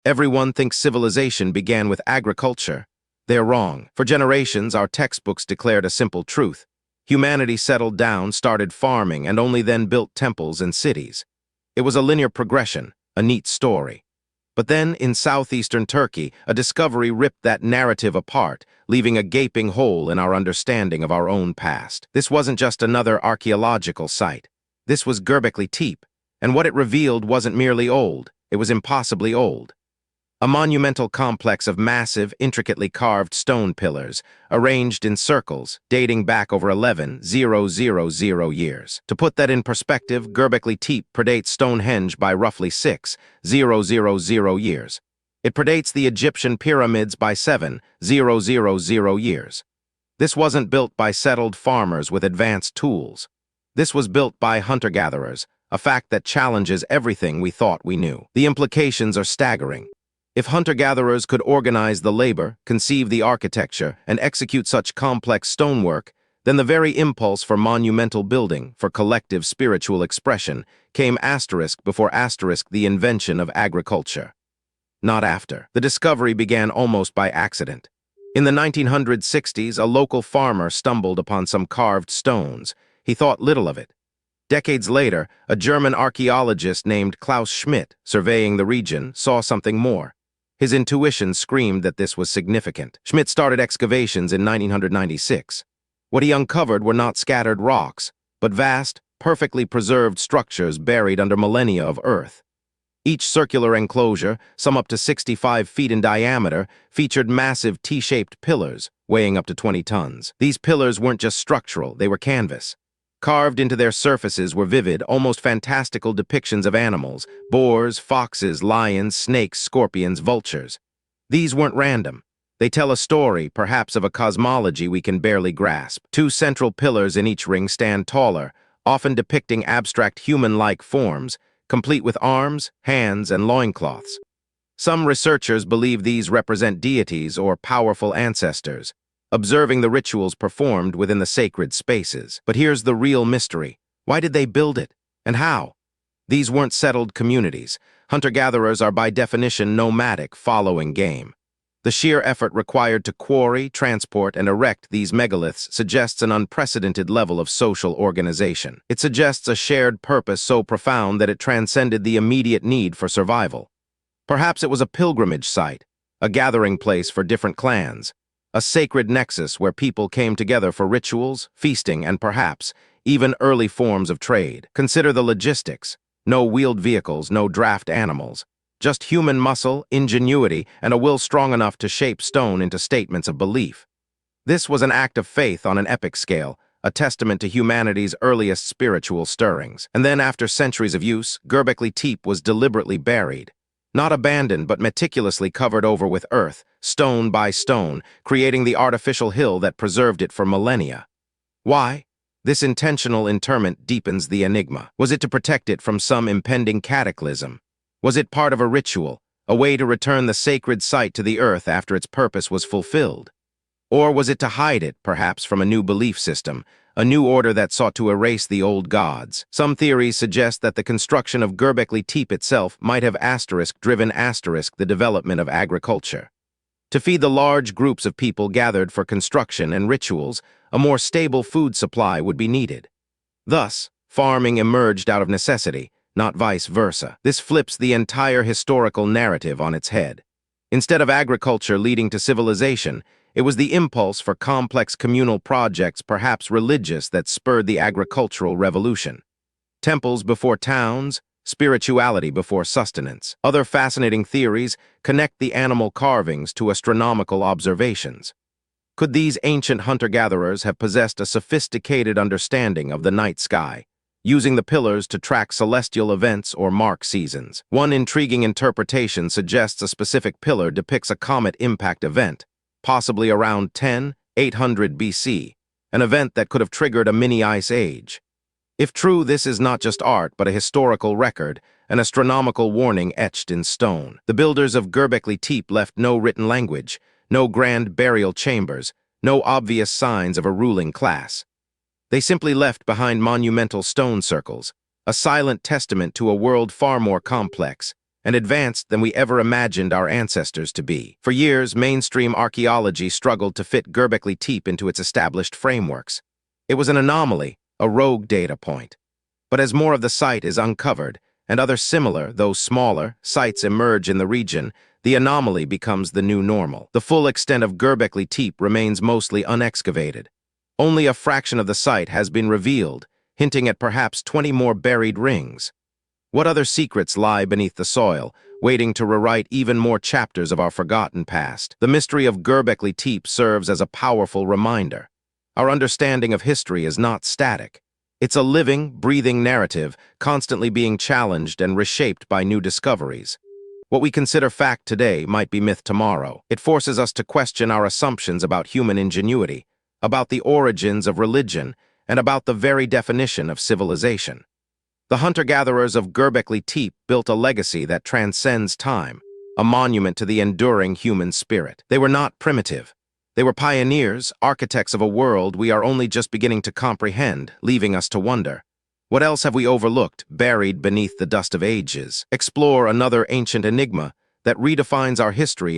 Everyone thinks civilization began with agriculture. They're wrong. For generations, our textbooks declared a simple truth. Humanity settled down, started farming, and only then built temples and cities. It was a linear progression, a neat story. But then, in southeastern Turkey, a discovery ripped that narrative apart, leaving a gaping hole in our understanding of our own past. This wasn't just another archaeological site. This was Göbekli Tepe, and what it revealed wasn't merely old, it was impossibly old. A monumental complex of massive, intricately carved stone pillars, arranged in circles, dating back over 11,000 years. To put that in perspective, Göbekli Tepe predates Stonehenge by roughly 6,000 years. It predates the Egyptian pyramids by 7,000 years. This wasn't built by settled farmers with advanced tools. This was built by hunter-gatherers, a fact that challenges everything we thought we knew. The implications are staggering. If hunter-gatherers could organize the labor, conceive the architecture, and execute such complex stonework, then the very impulse for monumental building, for collective spiritual expression, came asterisk before asterisk the invention of agriculture. Not after. The discovery began almost by accident. In the 1960s, a local farmer stumbled upon some carved stones. He thought little of it. Decades later, a German archaeologist named Klaus Schmidt, surveying the region, saw something more. His intuition screamed that this was significant. Schmidt started excavations in 1996. What he uncovered were not scattered rocks, but vast, perfectly preserved structures buried under millennia of earth. Each circular enclosure, some up to 65 feet in diameter, featured massive T-shaped pillars, weighing up to 20 tons. These pillars weren't just structural, they were canvas. Carved into their surfaces were vivid, almost fantastical depictions of animals: boars, foxes, lions, snakes, scorpions, vultures. These weren't random. They tell a story, perhaps of a cosmology we can barely grasp. Two central pillars in each ring stand taller, often depicting abstract human-like forms, complete with arms, hands, and loincloths. Some researchers believe these represent deities or powerful ancestors, observing the rituals performed within the sacred spaces. But here's the real mystery. Why did they build it? And how? These weren't settled communities. Hunter-gatherers are by definition nomadic, following game. The sheer effort required to quarry, transport, and erect these megaliths suggests an unprecedented level of social organization. It suggests a shared purpose so profound that it transcended the immediate need for survival. Perhaps it was a pilgrimage site, a gathering place for different clans, a sacred nexus where people came together for rituals, feasting, and perhaps even early forms of trade. Consider the logistics. No wheeled vehicles, no draft animals. Just human muscle, ingenuity, and a will strong enough to shape stone into statements of belief. This was an act of faith on an epic scale, a testament to humanity's earliest spiritual stirrings. And then, after centuries of use, Göbekli Tepe was deliberately buried. Not abandoned, but meticulously covered over with earth, stone by stone, creating the artificial hill that preserved it for millennia. Why? This intentional interment deepens the enigma. Was it to protect it from some impending cataclysm? Was it part of a ritual, a way to return the sacred site to the earth after its purpose was fulfilled? Or was it to hide it, perhaps, from a new belief system, a new order that sought to erase the old gods? Some theories suggest that the construction of Göbekli Tepe itself might have driven the development of agriculture. To feed the large groups of people gathered for construction and rituals, a more stable food supply would be needed. Thus, farming emerged out of necessity, not vice versa. This flips the entire historical narrative on its head. Instead of agriculture leading to civilization, it was the impulse for complex communal projects, perhaps religious, that spurred the agricultural revolution. Temples before towns, spirituality before sustenance. Other fascinating theories connect the animal carvings to astronomical observations. Could these ancient hunter-gatherers have possessed a sophisticated understanding of the night sky, using the pillars to track celestial events or mark seasons? One intriguing interpretation suggests a specific pillar depicts a comet impact event, possibly around 10,800 BC, an event that could have triggered a mini-ice age. If true, this is not just art, but a historical record, an astronomical warning etched in stone. The builders of Göbekli Tepe left no written language, no grand burial chambers, no obvious signs of a ruling class. They simply left behind monumental stone circles, a silent testament to a world far more complex, and advanced than we ever imagined our ancestors to be. For years, mainstream archaeology struggled to fit Göbekli Tepe into its established frameworks. It was an anomaly, a rogue data point. But as more of the site is uncovered, and other similar, though smaller, sites emerge in the region, the anomaly becomes the new normal. The full extent of Göbekli Tepe remains mostly unexcavated. Only a fraction of the site has been revealed, hinting at perhaps 20 more buried rings. What other secrets lie beneath the soil, waiting to rewrite even more chapters of our forgotten past? The mystery of Göbekli Tepe serves as a powerful reminder. Our understanding of history is not static. It's a living, breathing narrative, constantly being challenged and reshaped by new discoveries. What we consider fact today might be myth tomorrow. It forces us to question our assumptions about human ingenuity, about the origins of religion, and about the very definition of civilization. The hunter-gatherers of Göbekli Tepe built a legacy that transcends time, a monument to the enduring human spirit. They were not primitive. They were pioneers, architects of a world we are only just beginning to comprehend, leaving us to wonder. What else have we overlooked, buried beneath the dust of ages? Explore another ancient enigma that redefines our history